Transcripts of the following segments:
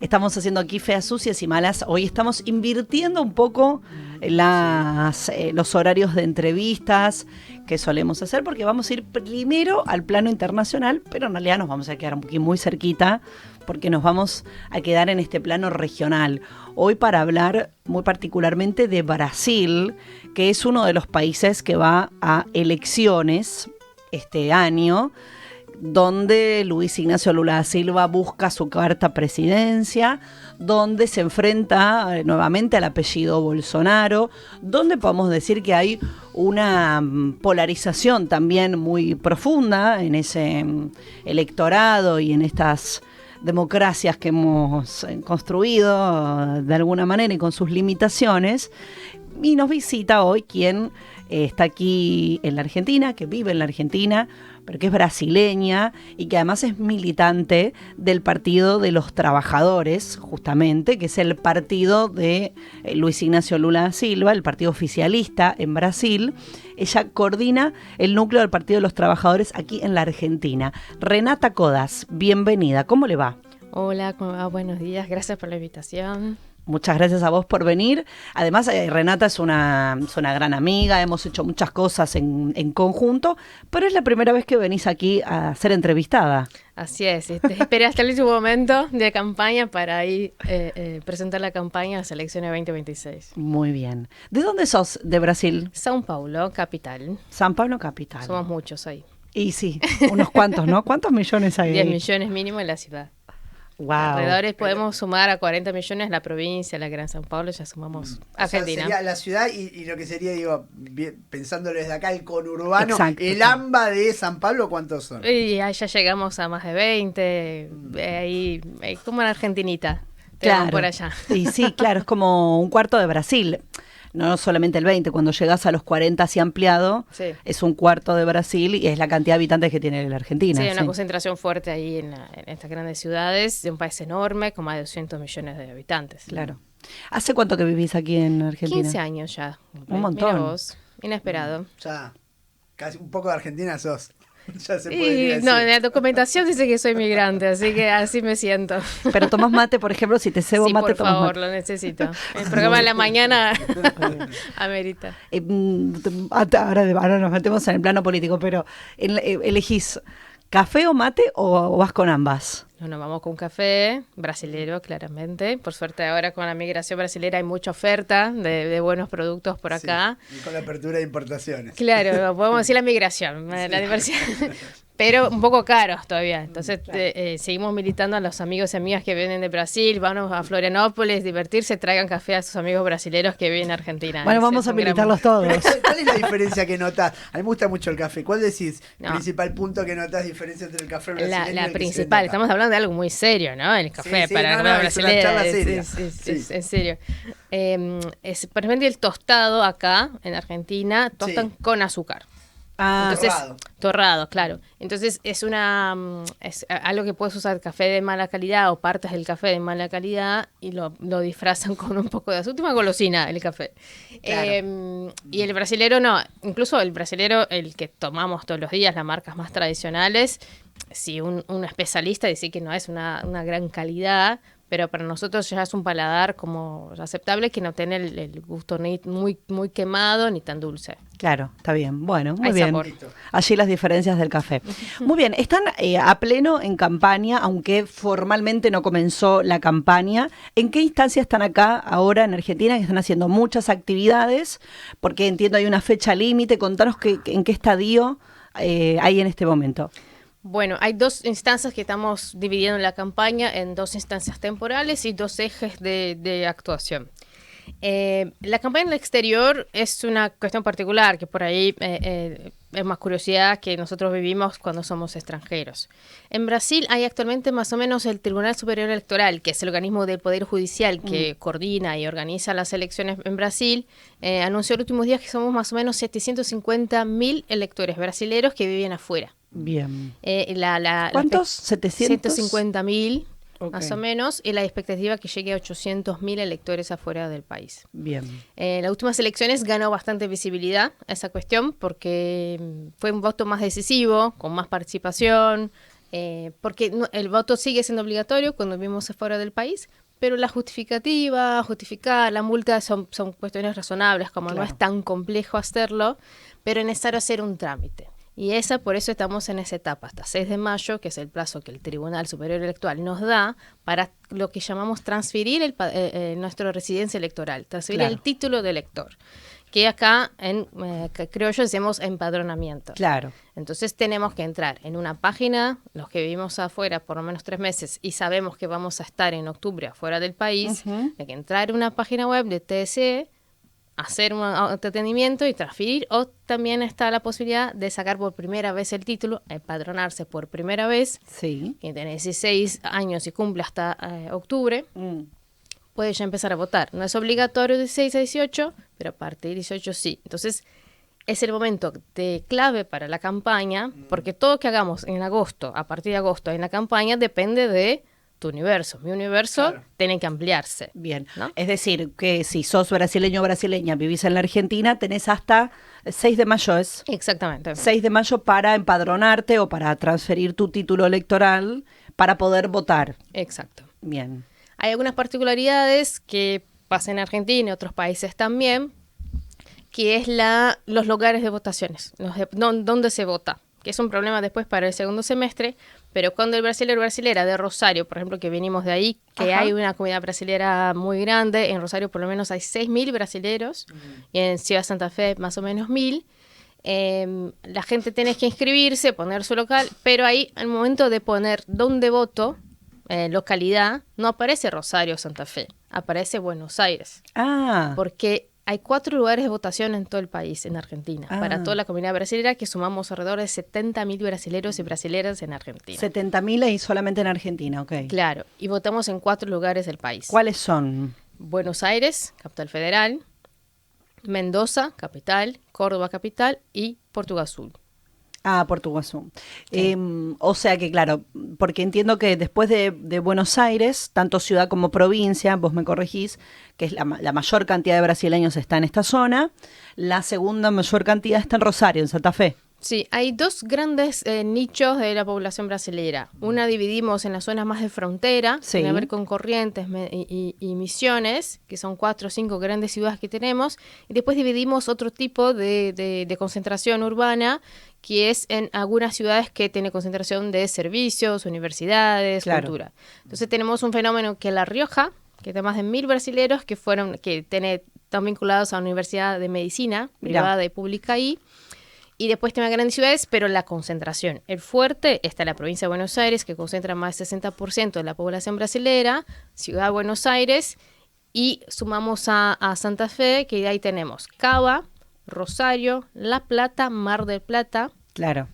Estamos haciendo aquí feas sucias y malas. Hoy estamos invirtiendo un poco los horarios de entrevistas que solemos hacer, porque vamos a ir primero al plano internacional, pero en realidad nos vamos a quedar aquí muy cerquita, porque nos vamos a quedar en este plano regional. Hoy para hablar muy particularmente de Brasil, que es uno de los países que va a elecciones este año, donde Luis Ignacio Lula da Silva busca su cuarta presidencia, donde se enfrenta nuevamente al apellido Bolsonaro, donde podemos decir que hay una polarización también muy profunda en ese electorado y en estas democracias que hemos construido de alguna manera y con sus limitaciones. Y nos visita hoy quien está aquí en la Argentina, que vive en la Argentina, pero que es brasileña y que además es militante del Partido de los Trabajadores, justamente, que es el partido de Luis Ignacio Lula da Silva, el partido oficialista en Brasil. Ella coordina el núcleo del Partido de los Trabajadores aquí en la Argentina. Renata Codas, bienvenida. ¿Cómo le va? Hola, ¿cómo va? Buenos días. Gracias por la invitación. Muchas gracias a vos por venir. Además, Renata es una gran amiga, hemos hecho muchas cosas en conjunto, pero es la primera vez que venís aquí a ser entrevistada. Así es, esperé hasta el último momento de campaña para ir presentar la campaña a las elecciones 2026. Muy bien. ¿De dónde sos de Brasil? São Paulo, capital. São Paulo, capital. Somos muchos ahí. Y sí, unos cuantos, ¿no? ¿Cuántos millones hay? 10 millones mínimo en la ciudad. Wow. Alrededores podemos sumar a 40 millones la provincia, la Gran São Paulo, ya sumamos Argentina. O sea, sería la ciudad y lo que sería, digo, pensándolo desde acá, el conurbano. Exacto. El AMBA de San Pablo, ¿cuántos son? Y ahí ya llegamos a más de 20, ahí como en Argentinita, Claro. por allá. Y sí, claro, es como un cuarto de Brasil. No solamente el 20, cuando llegás a los 40 así ampliado, Sí. es un cuarto de Brasil y es la cantidad de habitantes que tiene la Argentina. Sí, hay una concentración fuerte ahí en estas grandes ciudades, de un país enorme con más de 200 millones de habitantes. Claro. ¿Hace cuánto que vivís aquí en Argentina? 15 años ya. Un montón. Mira vos, inesperado. Ya, casi un poco de Argentina sos. Ya se puede Y decir. no, en la documentación dice que soy migrante, así que así me siento. Pero tomás mate, por ejemplo, si te cebo Sí, mate, por tomás favor, mate. lo necesito. El programa de la mañana amerita. Ahora nos metemos en el plano político, pero ¿elegís café o mate o vas con ambas? No, vamos con café, brasilero, claramente. Por suerte ahora con la migración brasilera hay mucha oferta de buenos productos por acá. Sí, y con la apertura de importaciones. Claro, podemos decir la migración, la diversidad. Pero un poco caros todavía. Entonces seguimos militando a los amigos y amigas que vienen de Brasil, van a Florianópolis, divertirse, traigan café a sus amigos brasileros que viven en Argentina. Bueno, vamos a militarlos todos. ¿Cuál es la diferencia que notás? A mí me gusta mucho el café. ¿Cuál decís principal punto que notás diferencia entre el café brasileño y el La que se principal, vende acá? estamos hablando de algo muy serio, ¿no? El café Sí, para no, la es una brasileña. charla seria. Es en serio. Por ejemplo, el tostado acá en Argentina tostan con azúcar. Ah, Entonces, torrado. torrado, claro. Entonces es algo que puedes usar café de mala calidad o partes del café de mala calidad y lo disfrazan con un poco de azúcar. Última golosina, el café. Claro. Y el brasilero no. Incluso el brasilero, el que tomamos todos los días, las marcas más tradicionales, si un especialista dice que no es una gran calidad, pero para nosotros ya es un paladar como aceptable, que no tiene el gusto ni muy quemado ni tan dulce. Claro, está bien. Bueno, muy Hay bien. sabor. Allí las diferencias del café. Muy bien, están a pleno en campaña, aunque formalmente no comenzó la campaña. ¿En qué instancia están acá ahora en Argentina? Que están haciendo muchas actividades, porque entiendo hay una fecha límite. Contanos en qué estadio hay en este momento. Bueno, hay dos instancias que estamos dividiendo la campaña en dos instancias temporales y dos ejes de actuación. La campaña en el exterior es una cuestión particular, que por ahí es más curiosidad que nosotros vivimos cuando somos extranjeros. En Brasil hay actualmente más o menos el Tribunal Superior Electoral, que es el organismo del Poder Judicial que coordina y organiza las elecciones en Brasil. Anunció en los últimos días que somos más o menos 750.000 electores brasileros que viven afuera. Bien. ¿Cuántos? 700. 150.000, Okay. más o menos, y la expectativa que llegue a 800.000 electores afuera del país. Bien. Las últimas elecciones ganó bastante visibilidad esa cuestión porque fue un voto más decisivo, con más participación, porque el voto sigue siendo obligatorio cuando vivimos fuera del país, pero la justificar la multa son cuestiones razonables, como no es tan complejo hacerlo, pero es necesario hacer un trámite. Y por eso estamos en esa etapa, hasta 6 de mayo, que es el plazo que el Tribunal Superior Electoral nos da para lo que llamamos transferir nuestra residencia electoral, transferir el título de elector, que acá, creo yo, decimos empadronamiento. Claro. Entonces tenemos que entrar en una página, los que vivimos afuera por lo menos 3 meses y sabemos que vamos a estar en octubre afuera del país, hay que entrar en una página web de TSE, hacer un entretenimiento y transferir, o también está la posibilidad de sacar por primera vez el título, empadronarse por primera vez, sí. quien tiene 16 años y cumple hasta octubre, puede ya empezar a votar. No es obligatorio de 16 a 18, pero a partir de 18 sí. Entonces, es el momento de clave para la campaña, porque todo lo que hagamos en agosto, a partir de agosto en la campaña, depende de tu universo. Mi universo tiene que ampliarse. Bien, ¿no? Es decir, que si sos brasileño o brasileña, vivís en la Argentina, tenés hasta 6 de mayo, ¿es? Exactamente. 6 de mayo para empadronarte o para transferir tu título electoral para poder votar. Exacto. Bien. Hay algunas particularidades que pasan en Argentina y otros países también, que es los lugares de votaciones, donde se vota, que es un problema después para el segundo semestre, pero cuando el brasilero o brasilera de Rosario, por ejemplo, que venimos de ahí, que hay una comunidad brasilera muy grande, en Rosario por lo menos hay 6.000 brasileros, y en Ciudad Santa Fe más o menos 1.000, la gente tiene que inscribirse, poner su local, pero ahí al momento de poner dónde voto, localidad, no aparece Rosario o Santa Fe, aparece Buenos Aires. Porque hay 4 lugares de votación en todo el país, en Argentina, para toda la comunidad brasilera, que sumamos alrededor de 70.000 brasileros y brasileras en Argentina. 70.000 ahí solamente en Argentina, ok. Claro, y votamos en 4 lugares del país. ¿Cuáles son? Buenos Aires, capital federal, Mendoza, capital, Córdoba, capital, y Portuguazú. Portuguazú. Sí. O sea que, claro, porque entiendo que después de Buenos Aires, tanto ciudad como provincia, vos me corregís, que es la mayor cantidad de brasileños está en esta zona, la segunda mayor cantidad está en Rosario, en Santa Fe. Sí, hay 2 grandes nichos de la población brasilera. Una dividimos en las zonas más de frontera, tiene que ver con Corrientes y Misiones, que son 4 o 5 grandes ciudades que tenemos, y después dividimos otro tipo de concentración urbana, que es en algunas ciudades que tiene concentración de servicios, universidades, cultura. Entonces tenemos un fenómeno que La Rioja, que tiene más de 1.000 brasileros que están vinculados a la Universidad de Medicina, privada y pública ahí. Y después tiene grandes ciudades, pero la concentración. El fuerte está en la provincia de Buenos Aires, que concentra más del 60% de la población brasilera, Ciudad de Buenos Aires, y sumamos a Santa Fe, que ahí tenemos Cava, Rosario, La Plata, Mar del Plata. Claro.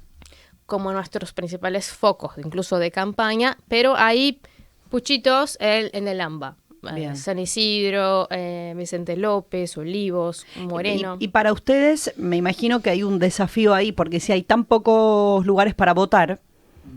Como nuestros principales focos, incluso de campaña, pero hay puchitos en el AMBA. San Isidro, Vicente López, Olivos, Moreno. Y para ustedes, me imagino que hay un desafío ahí, porque si hay tan pocos lugares para votar,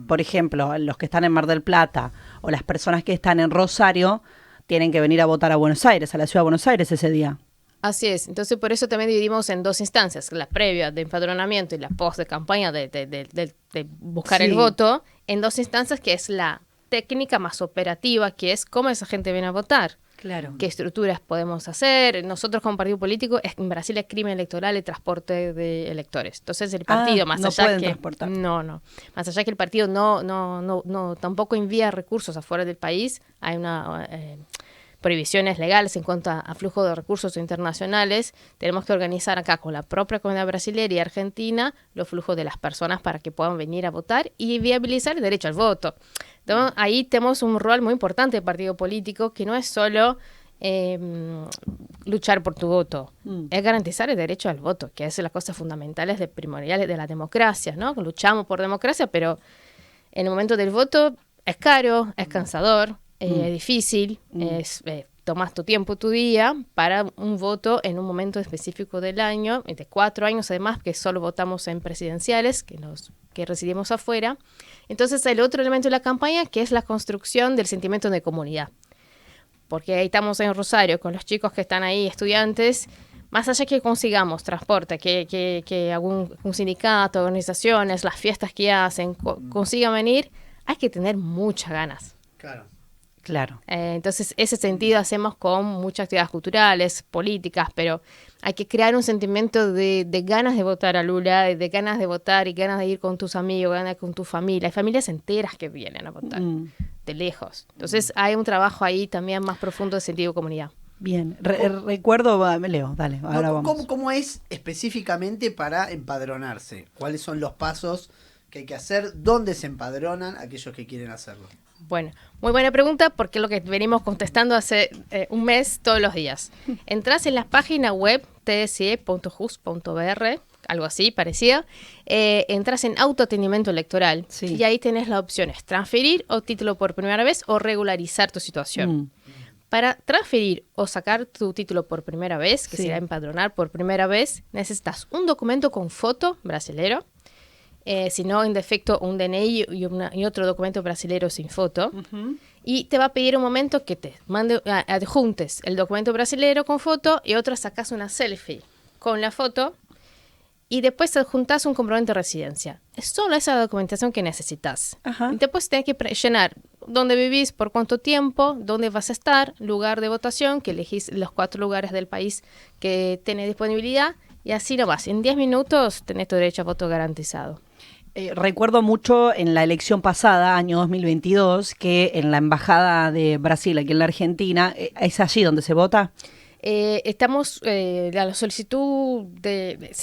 por ejemplo, los que están en Mar del Plata o las personas que están en Rosario, tienen que venir a votar a Buenos Aires, a la ciudad de Buenos Aires ese día. Así es, entonces por eso también dividimos en 2 instancias, la previa de empadronamiento y la post de campaña de buscar el voto, en 2 instancias, que es la técnica más operativa, que es cómo esa gente viene a votar. Claro. ¿Qué estructuras podemos hacer? Nosotros como partido político, en Brasil es crimen electoral el transporte de electores. Entonces el partido, más allá que transportar. Más allá que el partido no tampoco envía recursos afuera del país, hay una prohibiciones legales en cuanto a flujo de recursos internacionales. Tenemos que organizar acá con la propia comunidad brasileña y argentina los flujos de las personas para que puedan venir a votar y viabilizar el derecho al voto. Entonces, ahí tenemos un rol muy importante del partido político, que no es solo luchar por tu voto, es garantizar el derecho al voto, que es las cosas fundamentales primordiales de la democracia, ¿no? Luchamos por democracia, pero en el momento del voto es caro, es cansador, es difícil, tomas tu tiempo, tu día para un voto en un momento específico del año, de 4 años además, que solo votamos en presidenciales, que residimos afuera. Entonces el otro elemento de la campaña, que es la construcción del sentimiento de comunidad. Porque ahí estamos en Rosario con los chicos que están ahí, estudiantes, más allá que consigamos transporte, que algún sindicato, organizaciones, las fiestas que hacen, consigan venir, hay que tener muchas ganas. Claro. Entonces, ese sentido hacemos con muchas actividades culturales, políticas, pero hay que crear un sentimiento de ganas de votar a Lula, de ganas de votar y ganas de ir con tus amigos, ganas de ir con tu familia. Hay familias enteras que vienen a votar, de lejos. Entonces, hay un trabajo ahí también más profundo de sentido de comunidad. Bien, recuerdo, Leo, dale, ahora vamos. ¿Cómo es específicamente para empadronarse? ¿Cuáles son los pasos que hay que hacer? ¿Dónde se empadronan aquellos que quieren hacerlo? Bueno, muy buena pregunta porque es lo que venimos contestando hace un mes todos los días. Entrás en la página web tse.jus.br, algo así, parecía. Entras en autoatendimiento electoral y ahí tenés las opciones: transferir o título por primera vez o regularizar tu situación. Para transferir o sacar tu título por primera vez, que será empadronar por primera vez, necesitas un documento con foto brasilero. Si no, en defecto, un DNI y otro documento brasilero sin foto. Y te va a pedir un momento que te adjuntes el documento brasilero con foto y otra sacas una selfie con la foto y después adjuntas un comprobante de residencia. Es solo esa documentación que necesitas. Y después tienes que llenar dónde vivís, por cuánto tiempo, dónde vas a estar, lugar de votación, que elegís los 4 lugares del país que tenés disponibilidad y así lo vas. En 10 minutos tenés tu derecho a voto garantizado. Recuerdo mucho en la elección pasada, año 2022, que en la Embajada de Brasil, aquí en la Argentina, ¿es allí donde se vota? Estamos la solicitud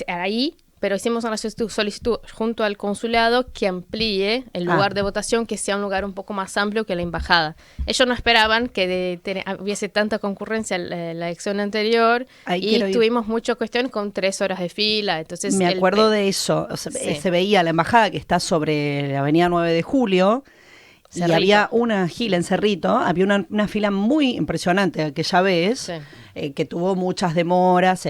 ahí, pero hicimos una solicitud junto al consulado que amplíe el lugar de votación, que sea un lugar un poco más amplio que la embajada. Ellos no esperaban que hubiese tanta concurrencia en la elección anterior y tuvimos mucha cuestión con 3 horas de fila. Entonces me acuerdo de eso. O sea, se veía la embajada que está sobre la avenida 9 de Julio. Cerrito. Y había una fila en Cerrito, había una fila muy impresionante aquella vez, que tuvo muchas demoras,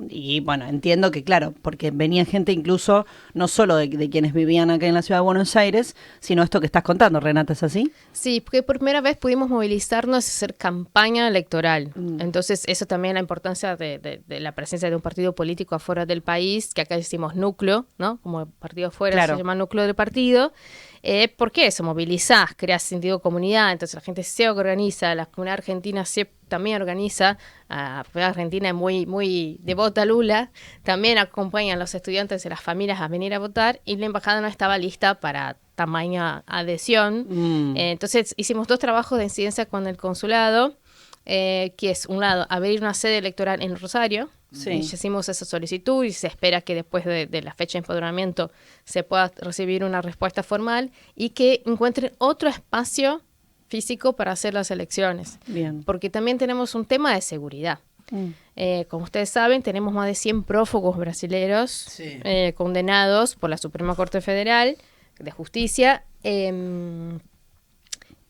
y bueno, entiendo que claro, porque venía gente incluso, no solo de quienes vivían acá en la ciudad de Buenos Aires, sino esto que estás contando, Renata, ¿es así? Sí, porque por primera vez pudimos movilizarnos y hacer campaña electoral. Entonces, eso también la importancia de la presencia de un partido político afuera del país, que acá decimos núcleo, ¿no? Como partido afuera se llama núcleo del partido. ¿Por qué eso? Movilizás, creas sentido de comunidad, entonces la gente se organiza, la comunidad argentina también organiza, la comunidad argentina es muy devota a Lula, también acompañan a los estudiantes y las familias a venir a votar y la embajada no estaba lista para tamaña adhesión. Entonces hicimos 2 trabajos de incidencia con el consulado, que es, un lado, abrir una sede electoral en Rosario. Y hicimos esa solicitud y se espera que después de la fecha de empadronamiento se pueda recibir una respuesta formal y que encuentren otro espacio físico para hacer las elecciones. Bien. Porque también tenemos un tema de seguridad. Como ustedes saben, tenemos más de 100 prófugos brasileños condenados por la Suprema Corte Federal de Justicia,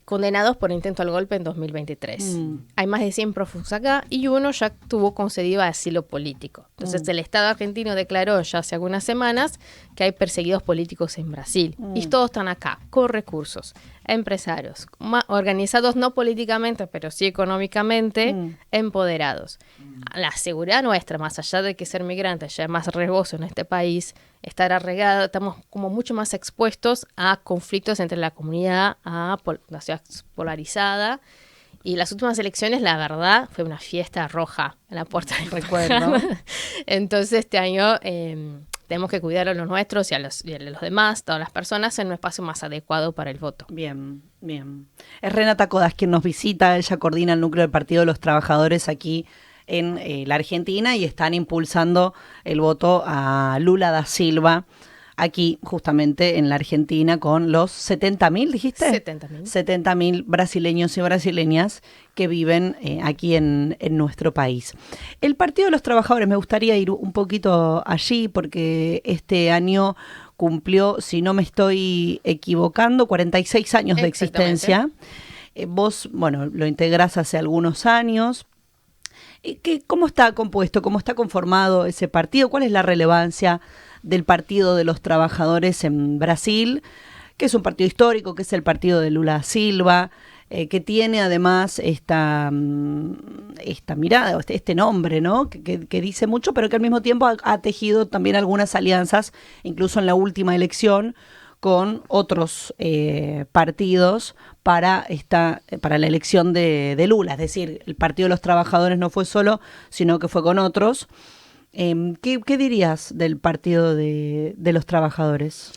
condenados por intento al golpe en 2023. Hay más de 100 prófugos acá y uno ya tuvo concedido asilo político. Entonces el Estado argentino declaró ya hace algunas semanas que hay perseguidos políticos en Brasil. Y todos están acá, con recursos, empresarios, organizados no políticamente, pero sí económicamente, empoderados. La seguridad nuestra, más allá de que ser migrantes ya es más riesgoso en este país, estar arraigado, estamos como mucho más expuestos a conflictos entre la comunidad, a la ciudad polarizada. Y las últimas elecciones, la verdad, fue una fiesta roja en la puerta del recuerdo. Entonces, este año tenemos que cuidar a los nuestros y a los demás, todas las personas, en un espacio más adecuado para el voto. Bien, bien. Es Renata Codas quien nos visita. Ella coordina el núcleo del Partido de los Trabajadores aquí en la Argentina y están impulsando el voto a Lula da Silva aquí justamente en la Argentina con los 70.000, ¿dijiste? 70.000. 70.000 brasileños y brasileñas que viven aquí en nuestro país. El Partido de los Trabajadores, me gustaría ir un poquito allí porque este año cumplió, si no me estoy equivocando, 46 años de existencia. Vos, bueno, lo integrás hace algunos años. ¿Cómo está compuesto, cómo está conformado ese partido? ¿Cuál es la relevancia del Partido de los Trabajadores en Brasil, que es un partido histórico, que es el partido de Lula da Silva, que tiene además esta mirada, este nombre, ¿no? Que dice mucho, pero que al mismo tiempo ha tejido también algunas alianzas, incluso en la última elección, con otros partidos para la elección de Lula. Es decir, el Partido de los Trabajadores no fue solo, sino que fue con otros. ¿Qué dirías del Partido de los Trabajadores?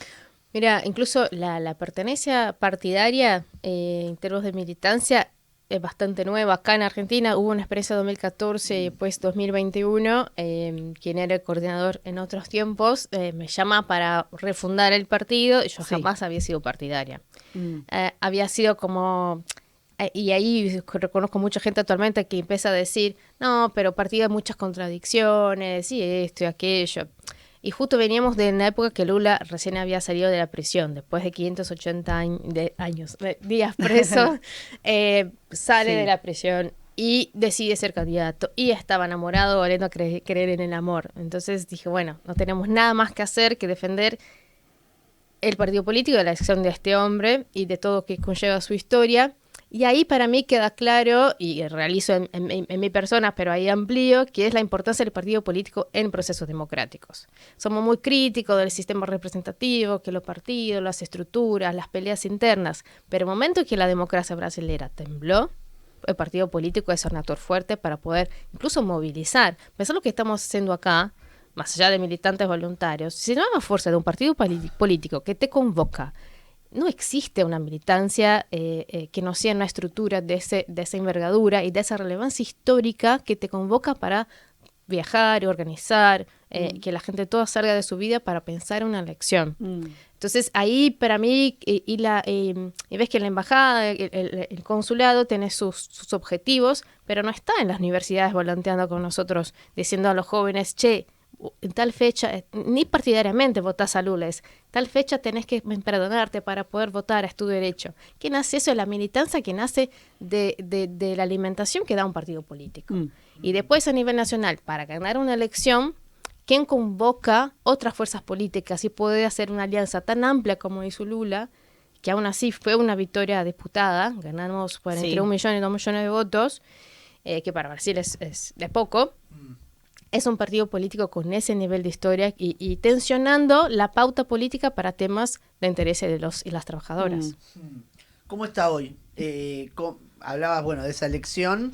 Mira, incluso la pertenencia partidaria en términos de militancia es bastante nueva. Acá en Argentina hubo una experiencia 2014 y después 2021. Quien era el coordinador en otros tiempos me llama para refundar el partido. Yo jamás había sido partidaria. Había sido como... y ahí reconozco mucha gente actualmente que empieza a decir, no, pero partido hay muchas contradicciones, y esto y aquello. Y justo veníamos de una época que Lula recién había salido de la prisión, después de 580 días preso, sale de la prisión y decide ser candidato. Y estaba enamorado, volviendo a creer en el amor. Entonces dije, bueno, no tenemos nada más que hacer que defender el partido político, de la elección de este hombre y de todo que conlleva su historia. Y ahí para mí queda claro, y realizo en mi persona, pero ahí amplío, que es la importancia del partido político en procesos democráticos. Somos muy críticos del sistema representativo, que los partidos, las estructuras, las peleas internas, pero el momento en que la democracia brasileña tembló, el partido político es un actor fuerte para poder incluso movilizar. Pensar lo que estamos haciendo acá, más allá de militantes voluntarios, si no hay fuerza de un partido político que te convoca, no existe una militancia que no sea una estructura de esa envergadura y de esa relevancia histórica que te convoca para viajar y organizar, que la gente toda salga de su vida para pensar en una elección. Entonces ahí para mí, y ves que la embajada, el consulado tiene sus objetivos, pero no está en las universidades volanteando con nosotros, diciendo a los jóvenes, che, en tal fecha, ni partidariamente votás a Lula, es tal fecha tenés que perdonarte para poder votar, es tu derecho. ¿Qué nace eso? Es la militancia que nace de la alimentación que da un partido político. Y después a nivel nacional, para ganar una elección, ¿quién convoca otras fuerzas políticas y puede hacer una alianza tan amplia como hizo Lula, que aún así fue una victoria disputada, ganamos por entre 1 millón y 2 millones de votos, que para Brasil es de poco. Es un partido político con ese nivel de historia y tensionando la pauta política para temas de interés de los y las trabajadoras. ¿Cómo está hoy? Hablabas, de esa elección.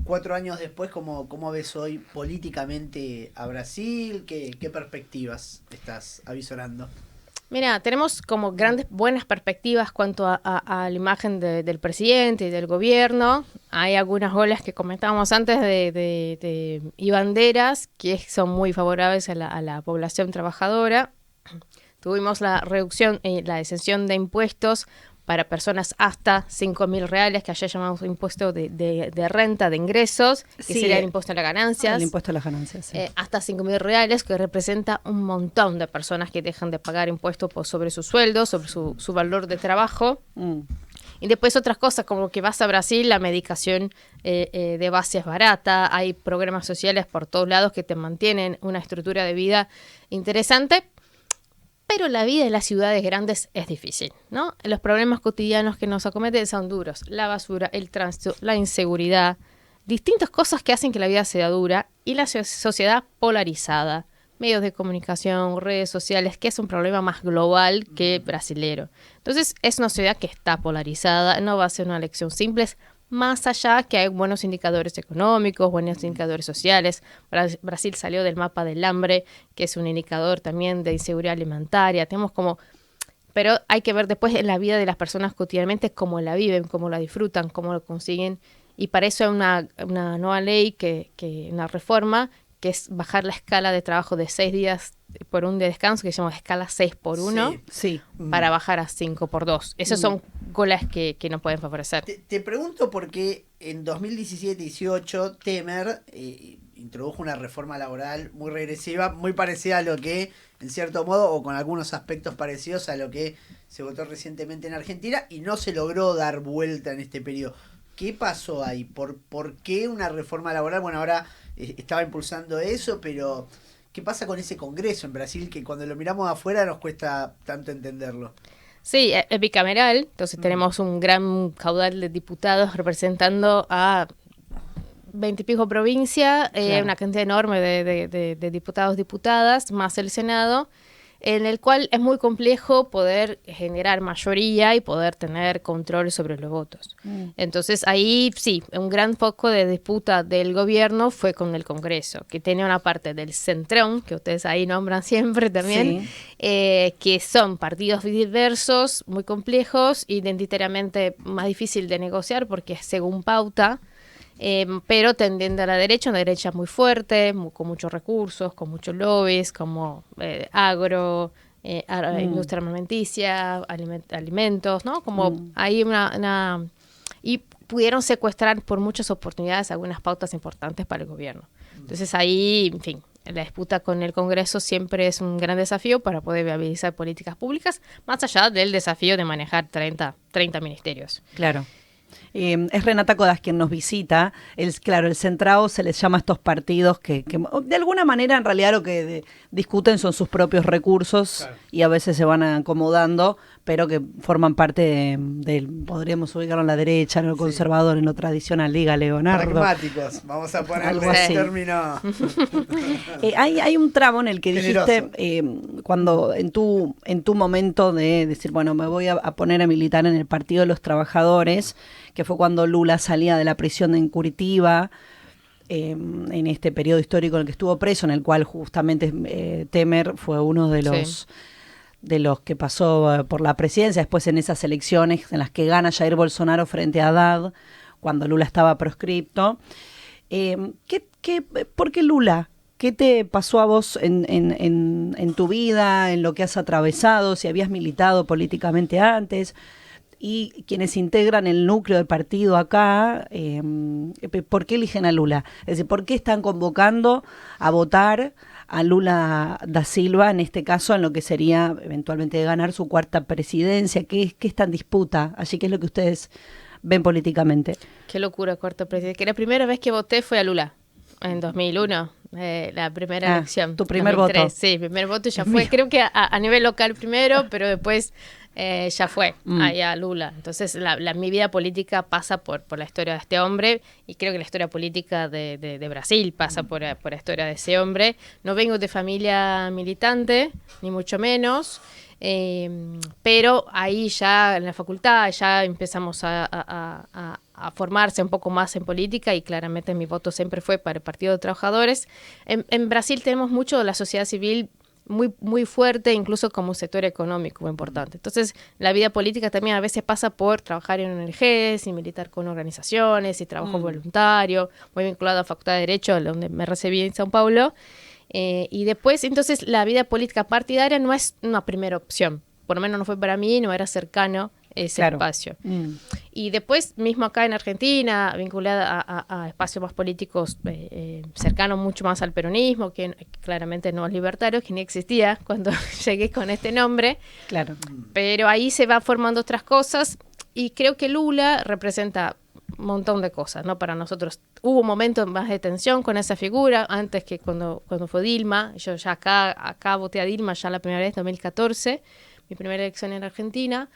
4 años después, ¿cómo ves hoy políticamente a Brasil? ¿Qué perspectivas estás avisorando? Mira, tenemos como buenas perspectivas cuanto a la imagen del presidente y del gobierno. Hay algunas olas que comentábamos antes y banderas que son muy favorables a la población trabajadora. Tuvimos la reducción y la exención de impuestos para personas hasta 5.000 reales, que allá llamamos impuesto de renta, de ingresos, que sería el impuesto a las ganancias. El impuesto a las ganancias, sí. Hasta 5.000 reales, que representa un montón de personas que dejan de pagar impuestos sobre su sueldo, sobre su valor de trabajo. Y después otras cosas, como que vas a Brasil, la medicación de base es barata, hay programas sociales por todos lados que te mantienen una estructura de vida interesante. Pero la vida en las ciudades grandes es difícil, ¿no? Los problemas cotidianos que nos acometen son duros. La basura, el tránsito, la inseguridad, distintas cosas que hacen que la vida sea dura y la sociedad polarizada. Medios de comunicación, redes sociales, que es un problema más global que brasilero. Entonces, es una sociedad que está polarizada, no va a ser una elección simple, más allá que hay buenos indicadores económicos, buenos indicadores sociales. Brasil salió del mapa del hambre, que es un indicador también de inseguridad alimentaria. Pero hay que ver después en la vida de las personas cotidianamente cómo la viven, cómo la disfrutan, cómo lo consiguen. Y para eso hay una nueva ley, una reforma, que es bajar la escala de trabajo de 6 días por un de descanso, que se llama escala 6x1, para bajar a 5x2. Esas son golas que nos pueden favorecer. Te pregunto porque en 2017-18 Temer introdujo una reforma laboral muy regresiva, muy parecida a lo que, en cierto modo, o con algunos aspectos parecidos a lo que se votó recientemente en Argentina, y no se logró dar vuelta en este periodo. ¿Qué pasó ahí? ¿Por qué una reforma laboral? Bueno, ahora estaba impulsando eso, pero ¿qué pasa con ese Congreso en Brasil que cuando lo miramos afuera nos cuesta tanto entenderlo? Sí, es bicameral, entonces tenemos un gran caudal de diputados representando a 20 y pico provincias, una cantidad enorme de diputados, diputadas, más el Senado. en el cual es muy complejo poder generar mayoría y poder tener control sobre los votos. Entonces ahí sí, un gran foco de disputa del gobierno fue con el Congreso, que tenía una parte del centrón, que ustedes ahí nombran siempre también, que son partidos diversos, muy complejos, identitariamente más difícil de negociar porque es según pauta, pero tendiendo a la derecha, una derecha muy fuerte, con muchos recursos, con muchos lobbies, como agro, industria alimenticia, alimentos, ¿no? Como hay una... Y pudieron secuestrar por muchas oportunidades algunas pautas importantes para el gobierno. Entonces ahí, en fin, la disputa con el Congreso siempre es un gran desafío para poder viabilizar políticas públicas, más allá del desafío de manejar 30 ministerios. Claro. Es Renata Codas quien nos visita. Claro, el centrado se les llama a estos partidos que de alguna manera en realidad lo que discuten son sus propios recursos, claro, y a veces se van acomodando, pero que forman parte del, podríamos ubicarlo en la derecha, en lo conservador, en lo tradicional. Diga, Leonardo. Pragmáticos, vamos a ponerle ese término. Hay un tramo en el que dijiste, cuando en tu momento de decir, bueno, me voy a poner a militar en el Partido de los Trabajadores, que fue cuando Lula salía de la prisión en Curitiba, en este periodo histórico en el que estuvo preso, en el cual justamente Temer fue uno de los que pasó por la presidencia, después en esas elecciones en las que gana Jair Bolsonaro frente a Haddad, cuando Lula estaba proscripto. ¿Por qué Lula? ¿Qué te pasó a vos en tu vida, en lo que has atravesado, si habías militado políticamente antes? Y quienes integran el núcleo del partido acá, ¿por qué eligen a Lula? Es decir, ¿por qué están convocando a votar a Lula da Silva, en este caso, en lo que sería eventualmente ganar su cuarta presidencia? ¿Qué está en disputa allí? ¿Qué es lo que ustedes ven políticamente? Qué locura, cuarta presidencia. Que la primera vez que voté fue a Lula, en 2001. La primera elección. ¿Tu primer 2003, voto? Sí, mi primer voto ya fue, creo que a nivel local primero, pero después ya fue allá Lula. Entonces mi vida política pasa por la historia de este hombre, y creo que la historia política de Brasil pasa por la historia de ese hombre. No vengo de familia militante, ni mucho menos, pero ahí ya en la facultad ya empezamos a formarse un poco más en política, y claramente mi voto siempre fue para el Partido de Trabajadores. En Brasil tenemos mucho de la sociedad civil muy, muy fuerte, incluso como sector económico muy importante. Entonces, la vida política también a veces pasa por trabajar en ONGs y militar con organizaciones y trabajo voluntario, muy vinculado a la Facultad de Derecho, donde me recibí en São Paulo. Y después, entonces, la vida política partidaria no es una primera opción. Por lo menos no fue para mí, no era cercano ese espacio. Y después, mismo acá en Argentina, vinculada a espacios más políticos cercanos mucho más al peronismo, que claramente no libertarios, que ni existía cuando llegué con este nombre. Claro. Pero ahí se va formando otras cosas, y creo que Lula representa un montón de cosas, ¿no? Para nosotros hubo un momento más de tensión con esa figura, antes que cuando fue Dilma. Yo ya acá voté a Dilma ya la primera vez, 2014, mi primera elección en Argentina,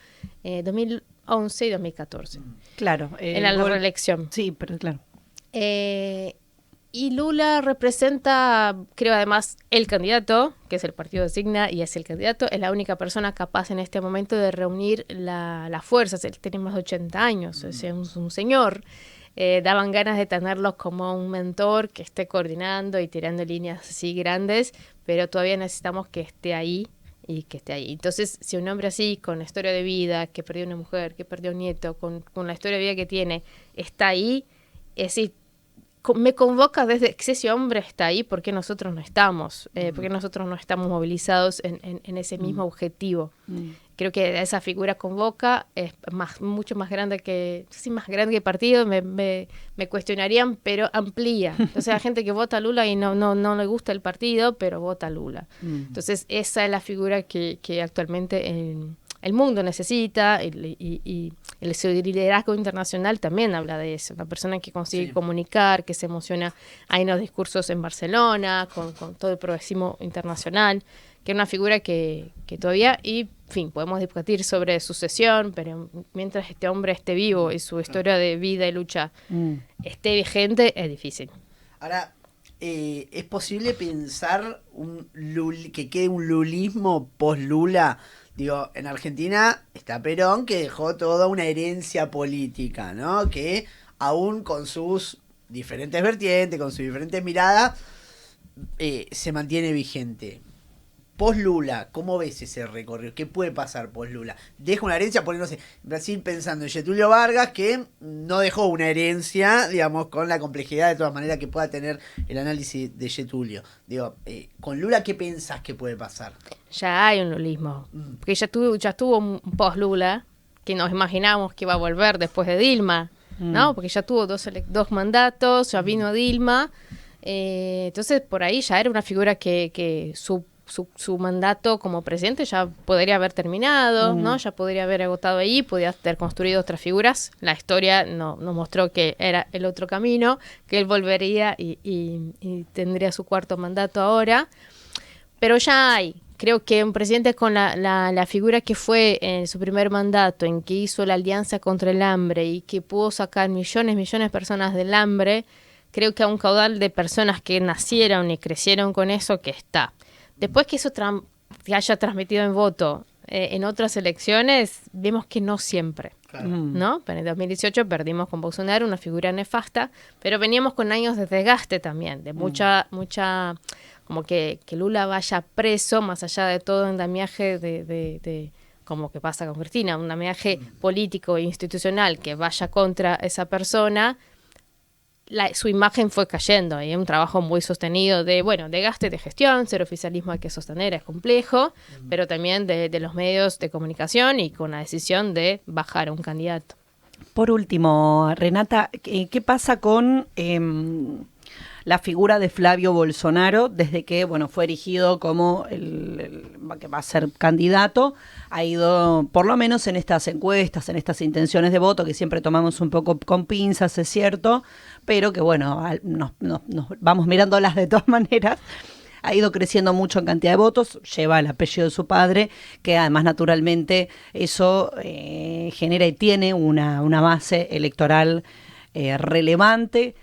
2011 y 2014. Claro. En la reelección. Sí, pero claro. Y Lula representa, creo además, el candidato, que es el partido designa y es el candidato, es la única persona capaz en este momento de reunir las fuerzas. Él tiene más de 80 años, es un señor. Daban ganas de tenerlo como un mentor que esté coordinando y tirando líneas así grandes, pero todavía necesitamos que esté ahí y que esté ahí. Entonces, si un hombre así, con la historia de vida, que perdió una mujer, que perdió un nieto, con la historia de vida que tiene, está ahí, es decir, me convoca desde que ese hombre está ahí, ¿por qué nosotros no estamos? ¿Por qué nosotros no estamos movilizados en ese mismo objetivo? Creo que esa figura convoca, es mucho más grande que el partido, me cuestionarían, pero amplía. Entonces hay gente que vota a Lula y no le gusta el partido, pero vota a Lula. Entonces esa es la figura que actualmente el mundo necesita, y el liderazgo internacional también habla de eso. Una persona que consigue comunicar, que se emociona ahí en los discursos en Barcelona, con todo el progresismo internacional, que es una figura que todavía, y en fin, podemos discutir sobre sucesión, pero mientras este hombre esté vivo y su historia de vida y lucha esté vigente, es difícil. Ahora, ¿Es posible pensar que quede un lulismo post-Lula? Digo, en Argentina está Perón, que dejó toda una herencia política, ¿no? Que aún con sus diferentes vertientes, con sus diferentes miradas, se mantiene vigente. Post-Lula, ¿cómo ves ese recorrido? ¿Qué puede pasar post-Lula? Deja una herencia, poniéndose Brasil pensando en Getúlio Vargas, que no dejó una herencia, digamos, con la complejidad de todas maneras que pueda tener el análisis de Getúlio. Digo, con Lula, ¿qué pensás que puede pasar? Ya hay un lulismo, porque ya tuvo un post-Lula, que nos imaginamos que iba a volver después de Dilma, ¿no? Porque ya tuvo dos mandatos, ya vino Dilma, entonces por ahí ya era una figura que su mandato como presidente ya podría haber terminado, ¿no? Ya podría haber agotado ahí, podría haber construido otras figuras. La historia nos mostró que era el otro camino, que él volvería y tendría su cuarto mandato ahora. Pero ya hay, creo que un presidente con la figura que fue en su primer mandato, en que hizo la alianza contra el hambre y que pudo sacar millones de personas del hambre, creo que a un caudal de personas que nacieron y crecieron con eso que está. Después que eso que haya transmitido en voto en otras elecciones, vemos que no siempre, claro. ¿No? Pero en 2018 perdimos con Bolsonaro, una figura nefasta, pero veníamos con años de desgaste también, de mucha como que Lula vaya preso, más allá de todo andamiaje de como que pasa con Cristina, un andamiaje político e institucional que vaya contra esa persona. Su imagen fue cayendo y es un trabajo muy sostenido de gasto y de gestión. Ser oficialismo hay que sostener, es complejo, pero también de los medios de comunicación y con la decisión de bajar a un candidato. Por último, Renata, ¿qué pasa con la figura de Flavio Bolsonaro desde que fue erigido como el que va a ser candidato? Ha ido, por lo menos en estas encuestas, en estas intenciones de voto, que siempre tomamos un poco con pinzas, es cierto, pero que nos vamos mirándolas de todas maneras. Ha ido creciendo mucho en cantidad de votos, lleva el apellido de su padre, que además naturalmente eso genera y tiene una base electoral relevante.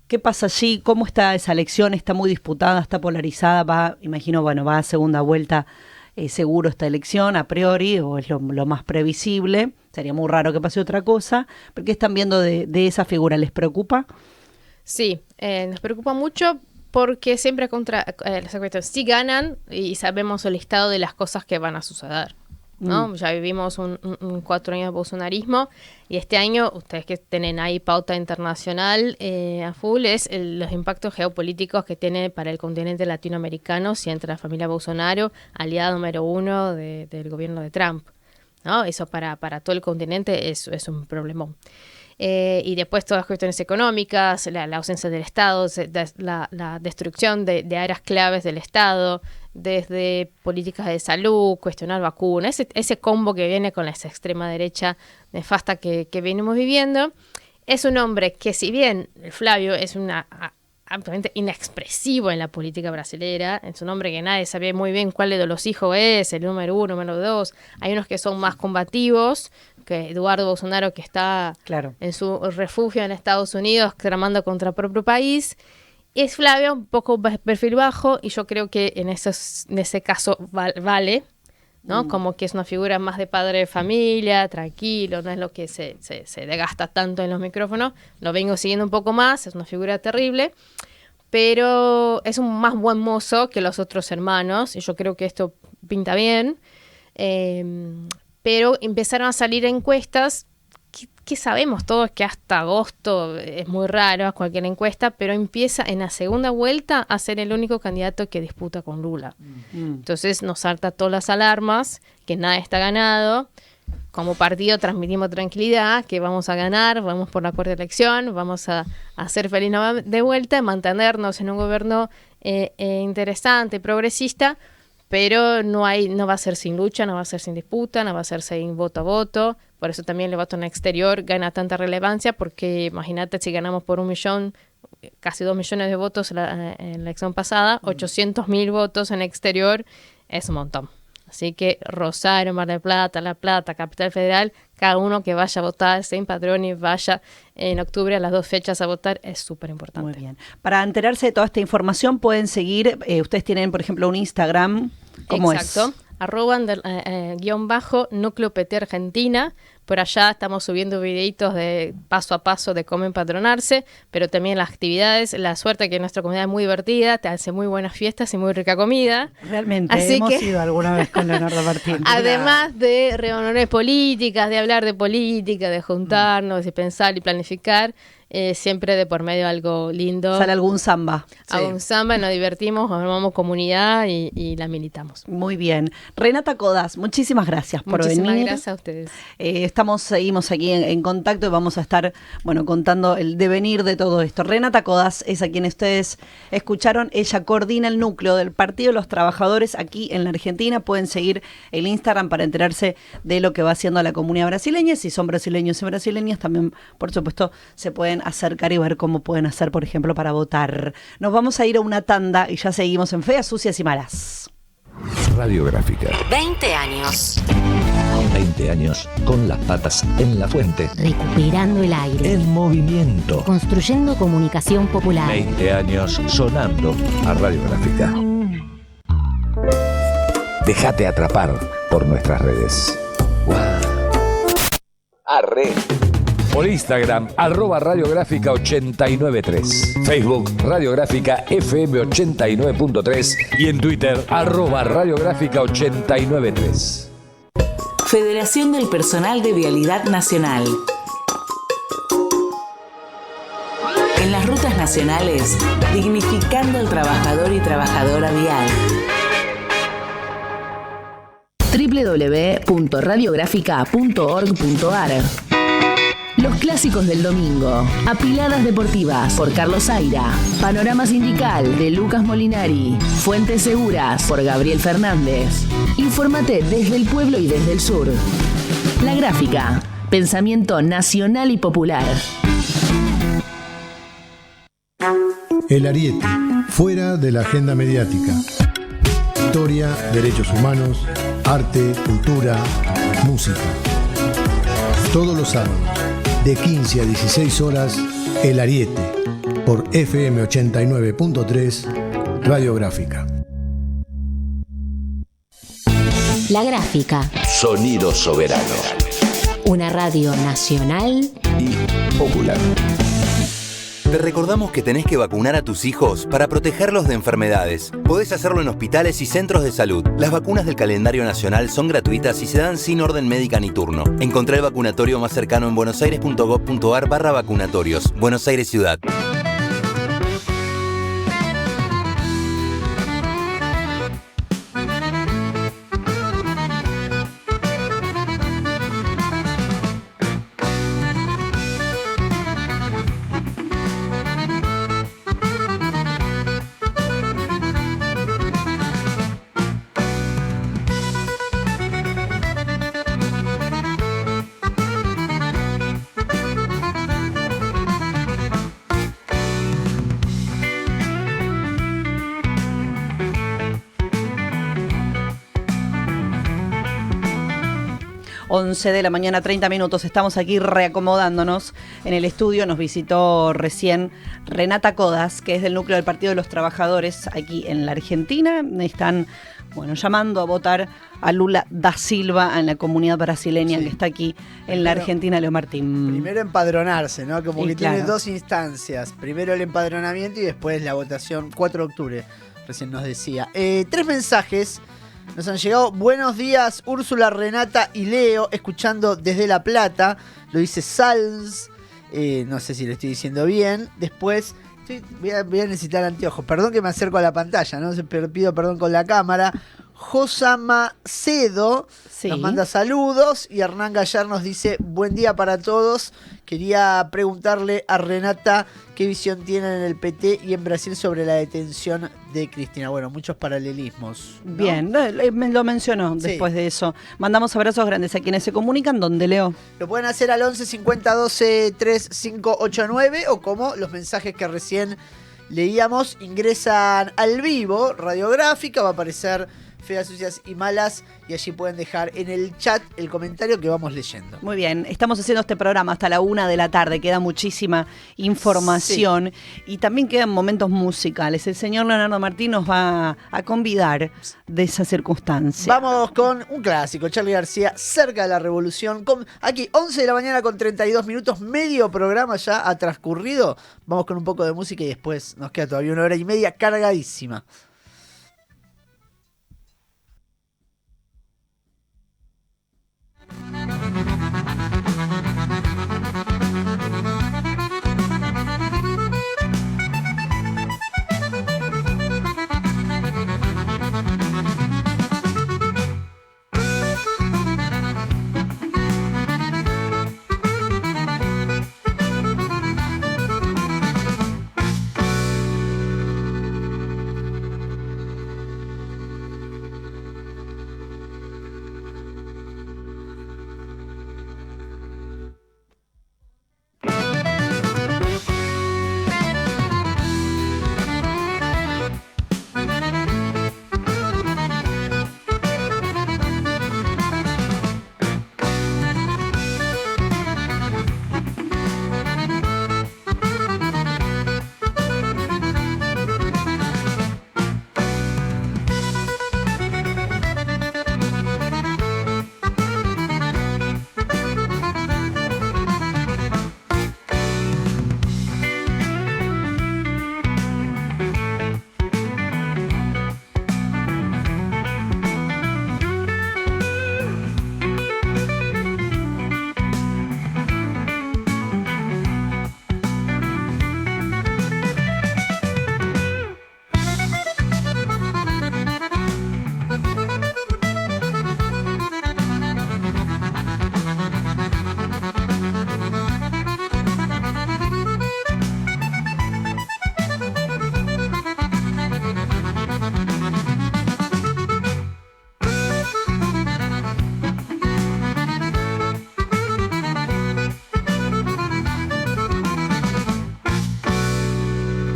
¿Qué pasa allí? ¿Cómo está esa elección? ¿Está muy disputada? ¿Está polarizada? Va a segunda vuelta seguro esta elección, a priori, o es lo más previsible. Sería muy raro que pase otra cosa. ¿Pero qué están viendo de esa figura? ¿Les preocupa? Sí, nos preocupa mucho porque siempre contra las encuestas sí ganan y sabemos el listado de las cosas que van a suceder, ¿no? Ya vivimos un 4 años de bolsonarismo y este año, ustedes que tienen ahí pauta internacional a full, es los impactos geopolíticos que tiene para el continente latinoamericano si entra la familia Bolsonaro, aliada número 1 del gobierno de Trump, ¿no? Eso para todo el continente es un problemón. Y después todas las cuestiones económicas, la ausencia del Estado, la destrucción de áreas claves del Estado, desde políticas de salud, cuestionar vacunas, ese combo que viene con esa extrema derecha nefasta que venimos viviendo. Es un hombre que, si bien Flavio es absolutamente inexpresivo en la política brasilera, es un hombre que nadie sabe muy bien cuál de los hijos es, el número 1, el número 2, hay unos que son más combativos, que Eduardo Bolsonaro, que está en su refugio en Estados Unidos tramando contra el propio país. Es Flavio, un poco perfil bajo, y yo creo que en ese caso vale, ¿no? Como que es una figura más de padre de familia, tranquilo, no es lo que se desgasta tanto en los micrófonos. Lo vengo siguiendo un poco más, es una figura terrible, pero es un más buen mozo que los otros hermanos, y yo creo que esto pinta bien. Pero empezaron a salir encuestas que sabemos todos que hasta agosto es muy raro cualquier encuesta, pero empieza en la segunda vuelta a ser el único candidato que disputa con Lula. Entonces nos salta todas las alarmas, que nada está ganado. Como partido transmitimos tranquilidad, que vamos a ganar, vamos por la cuarta elección, vamos a ser feliz de vuelta, mantenernos en un gobierno interesante, progresista, pero no va a ser sin lucha, no va a ser sin disputa, no va a ser sin voto a voto. Por eso también el voto en el exterior gana tanta relevancia, porque imagínate si ganamos por 1 millón, casi 2 millones de votos en la elección pasada, 800.000 votos en el exterior es un montón. Así que Rosario, Mar del Plata, La Plata, Capital Federal, cada uno que vaya a votar, se empadrone y vaya en octubre a las 2 fechas a votar, es súper importante. Muy bien. Para enterarse de toda esta información pueden seguir, ustedes tienen por ejemplo un Instagram, ¿cómo Exacto. es? @ Núcleo PT Argentina. Por allá estamos subiendo videitos de paso a paso de cómo empadronarse, pero también las actividades. La suerte que nuestra comunidad es muy divertida, te hace muy buenas fiestas y muy rica comida. Realmente, Así hemos que, ido alguna vez con Leonardo Martín. además de reuniones políticas, de hablar de política, de juntarnos, de pensar y planificar, siempre de por medio algo lindo. Sale algún samba. Algún samba, nos divertimos, formamos comunidad y la militamos. Muy bien. Renata Codas, muchísimas gracias por venir. Muchísimas gracias a ustedes. Seguimos aquí en contacto y vamos a estar, contando el devenir de todo esto. Renata Codas es a quien ustedes escucharon. Ella coordina el núcleo del Partido de los Trabajadores aquí en la Argentina. Pueden seguir el Instagram para enterarse de lo que va haciendo la comunidad brasileña. Si son brasileños y brasileñas, también, por supuesto, se pueden acercar y ver cómo pueden hacer, por ejemplo, para votar. Nos vamos a ir a una tanda y ya seguimos en Feas Sucias y Malas. Radiográfica. 20 años. 20 años con las patas en la fuente. Recuperando el aire. En movimiento. Construyendo comunicación popular. 20 años sonando a Radiográfica. Déjate atrapar por nuestras redes. Arre. Por Instagram, @radiográfica893. Facebook, Radiográfica FM 89.3. Y en Twitter, @radiográfica893. Federación del Personal de Vialidad Nacional. En las rutas nacionales, dignificando al trabajador y trabajadora vial. www.radiográfica.org.ar. Los clásicos del domingo. Apiladas deportivas por Carlos Zaira. Panorama sindical de Lucas Molinari. Fuentes seguras por Gabriel Fernández. Infórmate desde el pueblo y desde el sur. La Gráfica. Pensamiento nacional y popular. El Ariete. Fuera de la agenda mediática. Historia, derechos humanos, arte, cultura, música. Todos los sábados, de 15 a 16 horas, El Ariete, por FM 89.3, Radiográfica. La Gráfica. Sonido soberano. Una radio nacional Y popular. Te recordamos que tenés que vacunar a tus hijos para protegerlos de enfermedades. Podés hacerlo en hospitales y centros de salud. Las vacunas del calendario nacional son gratuitas y se dan sin orden médica ni turno. Encontrá el vacunatorio más cercano en buenosaires.gov.ar/vacunatorios. Buenos Aires Ciudad. De la mañana, 30 minutos. Estamos aquí reacomodándonos en el estudio. Nos visitó recién Renata Codas, que es del núcleo del Partido de los Trabajadores aquí en la Argentina. Están, llamando a votar a Lula da Silva en la comunidad brasileña que está aquí en la Argentina, Leo Martín. Primero empadronarse, ¿no? Como Y que claro, tiene 2 instancias. Primero el empadronamiento y después la votación, 4 de octubre, recién nos decía. 3 mensajes nos han llegado. Buenos días, Úrsula, Renata y Leo, escuchando desde La Plata. Lo dice Salz. No sé si lo estoy diciendo bien. Después, voy a necesitar anteojos. Perdón que me acerco a la pantalla, ¿no? Pido perdón con la cámara. Josa Macedo nos manda saludos y Hernán Gallar nos dice buen día para todos. Quería preguntarle a Renata qué visión tienen en el PT y en Brasil sobre la detención de Cristina. Bueno, muchos paralelismos, ¿no? Bien, lo mencionó después de eso. Mandamos abrazos grandes a quienes se comunican. ¿Dónde, Leo? Lo pueden hacer al 11 50 12 3589 o como los mensajes que recién leíamos, ingresan al vivo, Radiográfica, va a aparecer Feas, Sucias y Malas, y allí pueden dejar en el chat el comentario que vamos leyendo. Muy bien, estamos haciendo este programa hasta la 1 de la tarde, queda muchísima información y también quedan momentos musicales. El señor Leonardo Martín nos va a convidar de esa circunstancia. Vamos con un clásico, Charly García, Cerca de la Revolución. Aquí, 11 de la mañana con 32 minutos, medio programa ya ha transcurrido. Vamos con un poco de música y después nos queda todavía 1 hora y media cargadísima.